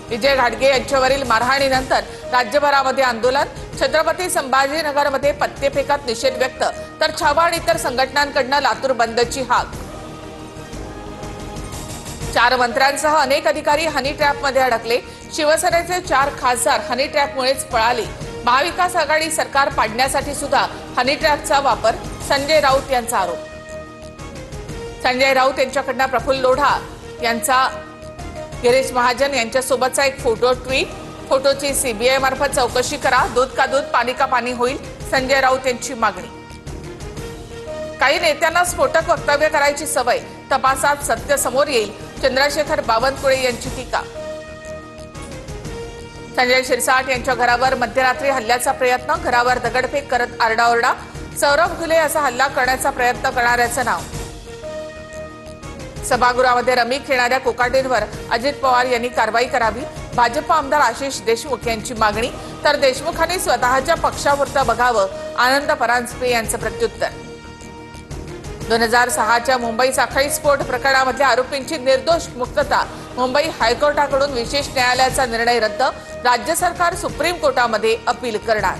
विजय घाडगे यांच्यावरील मारहाणीनंतर राज्यभरामध्ये आंदोलन, छत्रपती संभाजीनगरमध्ये पत्तेफेकात निषेध व्यक्त, तर छावा आणि इतर संघटनांकडून लातूर बंदची हाक। 4 मंत्र्यांसह अनेक अधिकारी हनी ट्रॅपमध्ये अडकले, शिवसेनेचे 4 खासदार हनी ट्रॅपमुळेच पळाले। महाविकास आघाडी सरकार पाडण्यासाठी सुद्धा हनी ट्रॅपचा वापर, संजय राऊत यांचा आरोप। संजय राऊत यांच्याकडून प्रफुल्ल लोढा यांचा गिरीश महाजन यांच्यासोबतचा एक फोटो ट्विट, फोटोची सीबीआय मार्फत चौकशी करा, दूध का दूध पानी का पानी होईल, संजय राऊत यांची मागणी। काही नेत्यांना स्फोटक वक्तव्य करायची सवय, तपासात सत्य समोर येईल, चंद्रशेखर बावनकुळे यांची टीका। संजय शिरसाट यांच्या घरावर मध्यरात्री हल्ल्याचा प्रयत्न, घरावर दगडफेक करत आरडाओरडा, सौरभ घुले असा हल्ला करण्याचा प्रयत्न करणाऱ्याचं नाव। सभागृहामध्ये रमी खेळणाऱ्या कोकाटेंवर अजित पवार यांनी कारवाई करावी, भाजप आमदार आशिष देशमुख यांची मागणी, तर देशमुखांनी स्वतःच्या पक्षापुरतं बघावं, आनंद परांजपे यांचं प्रत्युत्तर। 2006च्या मुंबई साखळी स्फोट प्रकरणामधल्या आरोपींची निर्दोष मुक्तता, मुंबई हायकोर्टाकडून विशेष न्यायालयाचा निर्णय रद्द, राज्य सरकार सुप्रीम कोर्टामध्ये अपील करणार।